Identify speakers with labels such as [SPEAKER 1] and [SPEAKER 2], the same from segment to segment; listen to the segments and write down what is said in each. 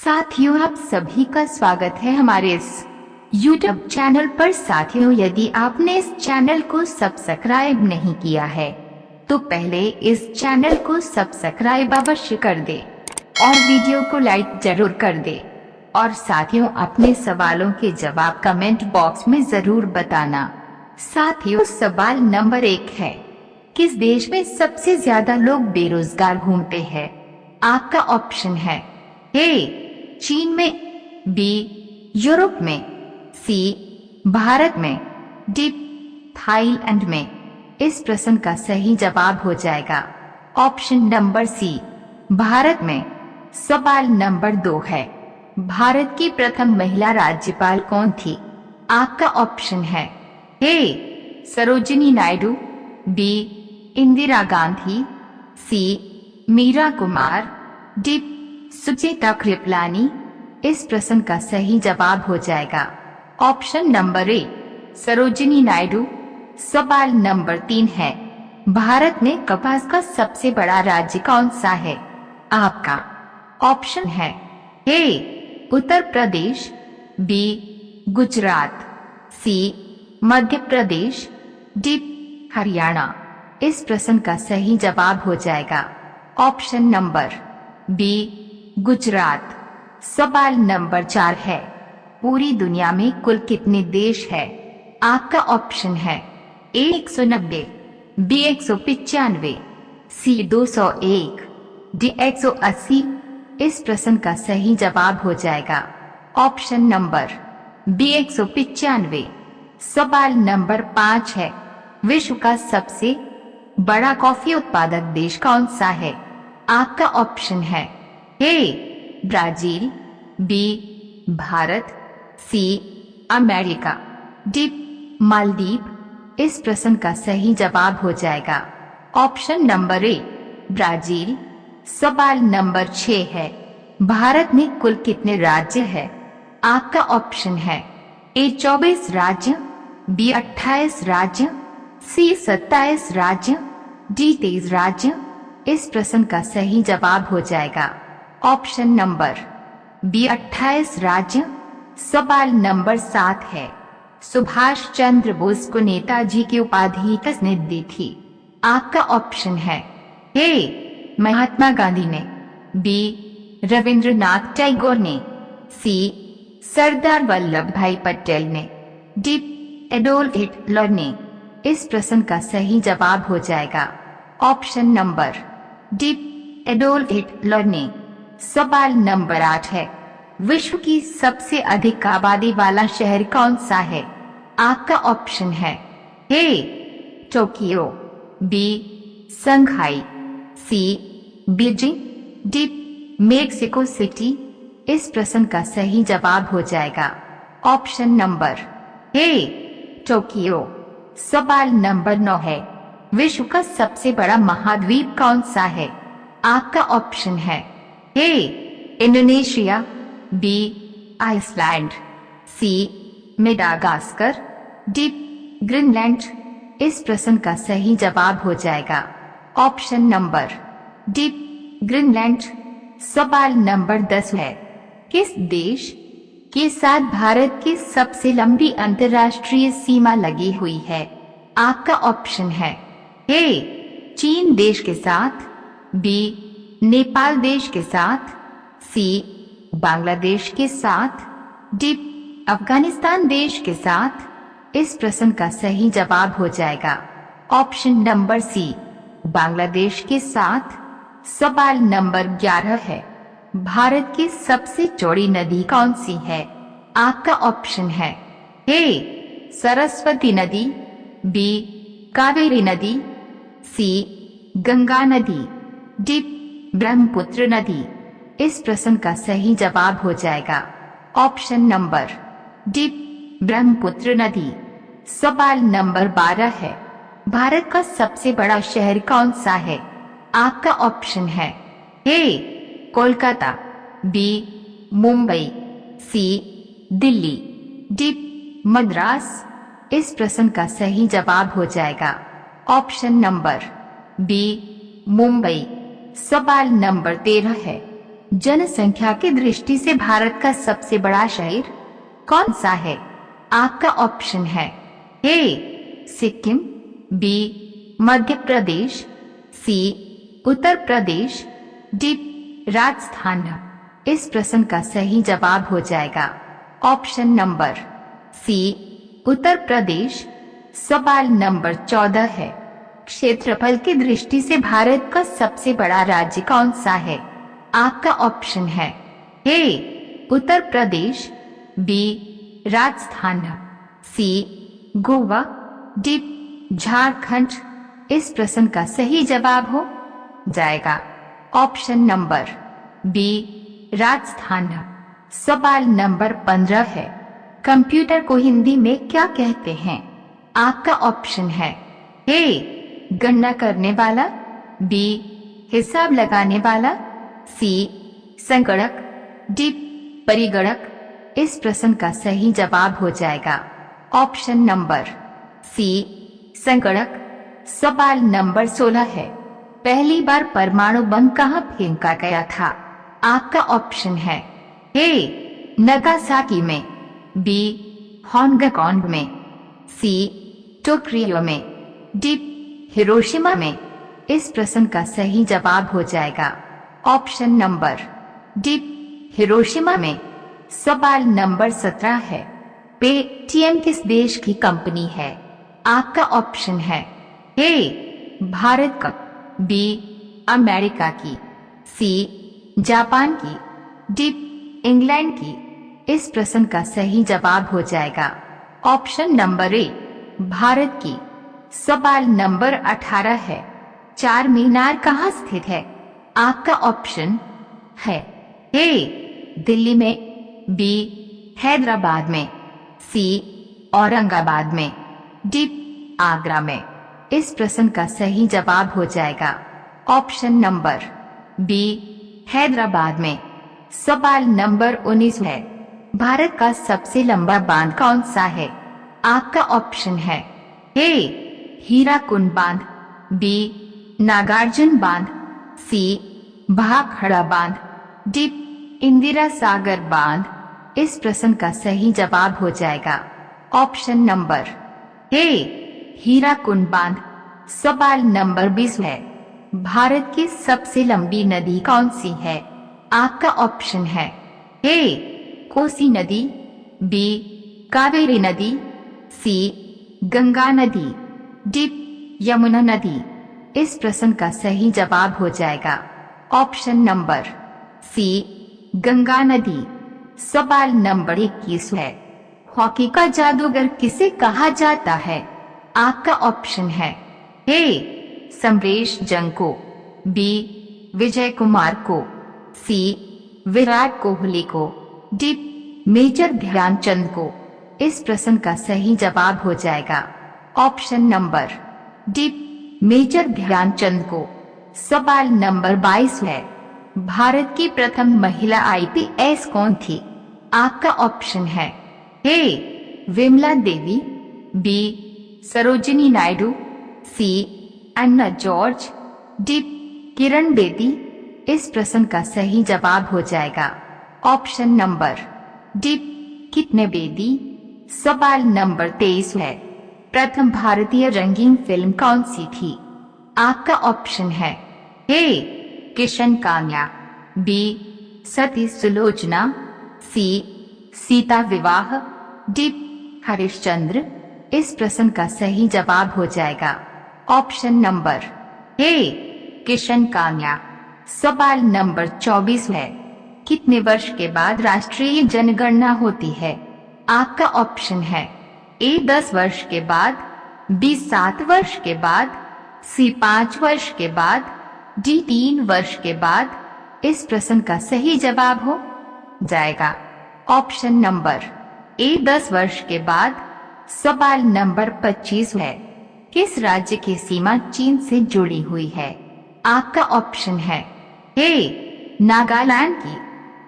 [SPEAKER 1] साथियों, आप सभी का स्वागत है हमारे इस YouTube चैनल पर। साथियों, यदि आपने इस चैनल को सब्सक्राइब नहीं किया है तो पहले इस चैनल को सब्सक्राइब अवश्य कर दे और वीडियो को लाइक जरूर कर दे। और साथियों, अपने सवालों के जवाब कमेंट बॉक्स में जरूर बताना। साथियों, सवाल नंबर 1 है, किस देश में सबसे ज्यादा लोग बेरोजगार घूमते हैं? आपका ऑप्शन है ए चीन में, बी यूरोप में, सी भारत में, डी थाईलैंड में। इस प्रश्न का सही जवाब हो जाएगा ऑप्शन नंबर सी, भारत में। सवाल नंबर 2 है, भारत की प्रथम महिला राज्यपाल कौन थी? आपका ऑप्शन है ए सरोजिनी नायडू, बी इंदिरा गांधी, सी मीरा कुमार, डी सुचेता कृपलानी। इस प्रश्न का सही जवाब हो जाएगा ऑप्शन नंबर ए सरोजिनी नायडू। सवाल नंबर 3 है, भारत में कपास का सबसे बड़ा राज्य कौन सा है? आपका ऑप्शन है ए उत्तर प्रदेश, बी गुजरात, सी मध्य प्रदेश, डी हरियाणा। इस प्रश्न का सही जवाब हो जाएगा ऑप्शन नंबर बी गुजरात। सवाल नंबर 4 है, पूरी दुनिया में कुल कितने देश है? आपका ऑप्शन है ए 190, बी 195, सी 201, डी 180। इस प्रश्न का सही जवाब हो जाएगा ऑप्शन नंबर बी 195। सवाल नंबर 5 है, विश्व का सबसे बड़ा कॉफी उत्पादक देश कौन सा है? आपका ऑप्शन है A Brazil, B Bharat, C America, D Maldives. इस प्रश्न का सही जवाब हो जाएगा ऑप्शन नंबर ए ब्राजील। सवाल नंबर 6 है, भारत में कुल कितने राज्य है? आपका ऑप्शन है ए 24 राज्य, बी 28 राज्य, सी 27 राज्य, डी 23 राज्य। इस प्रश्न का सही जवाब हो जाएगा ऑप्शन नंबर बी 28 राज्य। सवाल नंबर 7 है, सुभाष चंद्र बोस को नेताजी की उपाधि किसने दी थी? आपका ऑप्शन है ए महात्मा गांधी ने, बी रविंद्रनाथ टैगोर ने, सी सरदार वल्लभ भाई पटेल ने, डी एडोल्फ हिटलर ने। इस प्रश्न का सही जवाब हो जाएगा option number D Adolf Hitler ने। सवाल नंबर 8 है, विश्व की सबसे अधिक आबादी वाला शहर कौन सा है? आपका ऑप्शन है ए टोक्यो, बी संघाई, सी बीजिंग, डी मेक्सिको सिटी। इस प्रश्न का सही जवाब हो जाएगा ऑप्शन नंबर ए टोक्यो। सवाल नंबर 9 है, विश्व का सबसे बड़ा महाद्वीप कौन सा है? आपका ऑप्शन है ए इंडोनेशिया, बी आइसलैंड, सी मेडागास्कर, डी ग्रीनलैंड। इस प्रश्न का सही जवाब हो जाएगा ऑप्शन नंबर डी ग्रीनलैंड। सवाल नंबर 10 है, किस देश के साथ भारत की सबसे लंबी अंतर्राष्ट्रीय सीमा लगी हुई है? आपका ऑप्शन है ए चीन देश के साथ, बी नेपाल देश के साथ, सी बांग्लादेश के साथ, डी अफगानिस्तान देश के साथ। इस प्रश्न का सही जवाब हो जाएगा ऑप्शन नंबर सी बांग्लादेश के साथ। सवाल नंबर 11 है, भारत की सबसे चौड़ी नदी कौन सी है? आपका ऑप्शन है ए सरस्वती नदी, बी कावेरी नदी, सी गंगा नदी, डी ब्रह्मपुत्र नदी। इस प्रश्न का सही जवाब हो जाएगा ऑप्शन नंबर डी ब्रह्मपुत्र नदी। सवाल नंबर 12 है, भारत का सबसे बड़ा शहर कौन सा है? आपका ऑप्शन है ए कोलकाता, बी मुंबई, सी दिल्ली, डी मद्रास। इस प्रश्न का सही जवाब हो जाएगा ऑप्शन नंबर बी मुंबई। सवाल नंबर 13 है, जनसंख्या की दृष्टि से भारत का सबसे बड़ा शहर कौन सा है? आपका ऑप्शन है ए सिक्किम, बी मध्य प्रदेश, सी उत्तर प्रदेश, डी राजस्थान। इस प्रश्न का सही जवाब हो जाएगा option number C Uttar Pradesh. सवाल नंबर 14 है, क्षेत्रफल की दृष्टि से भारत का सबसे बड़ा राज्य कौन सा है? आपका ऑप्शन है ए उत्तर प्रदेश, बी राजस्थान, सी गोवा, डी झारखंड। इस प्रश्न का सही जवाब हो जाएगा ऑप्शन नंबर बी राजस्थान। सवाल नंबर 15 है, कंप्यूटर को हिंदी में क्या कहते हैं? आपका ऑप्शन है ए गणना करने वाला, बी हिसाब लगाने वाला, सी संगणक, डी परिगणक। इस प्रश्न का सही जवाब हो जाएगा ऑप्शन नंबर सी संगणक। सवाल नंबर 16 है, पहली बार परमाणु बम कहाँ फेंका गया था? आपका ऑप्शन है ए नागासाकी में, बी हांगकांग में, सी टोक्यो में, डी हिरोशिमा में। इस प्रश्न का सही जवाब हो जाएगा ऑप्शन नंबर डी हिरोशिमा में। सवाल नंबर 17 है, पेटीएम किस देश की कंपनी है? आपका ऑप्शन है ए भारत का, बी अमेरिका की, सी जापान की, डी इंग्लैंड की। इस प्रश्न का सही जवाब हो जाएगा ऑप्शन नंबर ए भारत की। सवाल नंबर 18 है, चार मीनार कहाँ स्थित है? आपका ऑप्शन है ए दिल्ली में, बी हैदराबाद में, सी औरंगाबाद में, डी आगरा में। इस प्रश्न का सही जवाब हो जाएगा ऑप्शन नंबर बी हैदराबाद में। सवाल नंबर 19 है, भारत का सबसे लंबा बांध कौन सा है? आपका ऑप्शन है ए हीराकुंड बांध, बी नागार्जुन बांध, सी भाखड़ा बांध, डी इंदिरा सागर बांध। इस प्रश्न का सही जवाब हो जाएगा ऑप्शन नंबर ए हीराकुंड बांध। सवाल नंबर 20 है, भारत की सबसे लंबी नदी कौन सी है? आपका ऑप्शन है ए कोसी नदी, बी कावेरी नदी, सी गंगा नदी, डी यमुना नदी। इस प्रश्न का सही जवाब हो जाएगा ऑप्शन नंबर सी गंगा नदी। सवाल नंबर 21 है, हॉकी का जादूगर किसे कहा जाता है? आपका ऑप्शन है ए समरेश जंग को, बी विजय कुमार को, सी विराट कोहली को, डी मेजर ध्यानचंद को। इस प्रश्न का सही जवाब हो जाएगा option number D major Dhyanchand को। सवाल नंबर 22 है, भारत की प्रथम महिला आईपीएस कौन थी? आपका ऑप्शन है ए विमला देवी, बी सरोजिनी नायडू, सी अन्ना जॉर्ज, डी किरण बेदी। इस प्रश्न का सही जवाब हो जाएगा option number D Kiran Bedi. सवाल नंबर 23 है, प्रथम भारतीय रंगीन फिल्म कौन सी थी? आपका ऑप्शन है ए किशन कान्या, बी सती सुलोचना, सी सीता विवाह, डी हरिश्चंद्र। इस प्रश्न का सही जवाब हो जाएगा ऑप्शन नंबर ए किशन कान्या। सवाल नंबर 24 है, कितने वर्ष के बाद राष्ट्रीय जनगणना होती है? आपका ऑप्शन है ए 10 वर्ष के बाद, बी 7 वर्ष के बाद, सी 5 वर्ष के बाद, डी 3 वर्ष के बाद। इस प्रश्न का सही जवाब हो जाएगा ऑप्शन नंबर ए 10 वर्ष के बाद। सवाल नंबर 25 है, किस राज्य की सीमा चीन से जुड़ी हुई है? आपका ऑप्शन है ए नागालैंड की,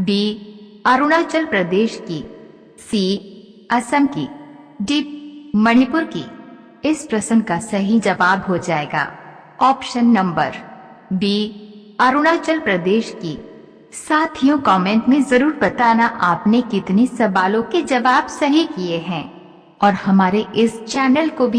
[SPEAKER 1] बी अरुणाचल प्रदेश की, सी असम की, डी मणिपुर की। इस प्रश्न का सही जवाब हो जाएगा option number B Arunachal Pradesh की। साथियों कमेंट में जरूर बताना आपने कितने सवालों के जवाब सही किए हैं और हमारे इस चैनल को भी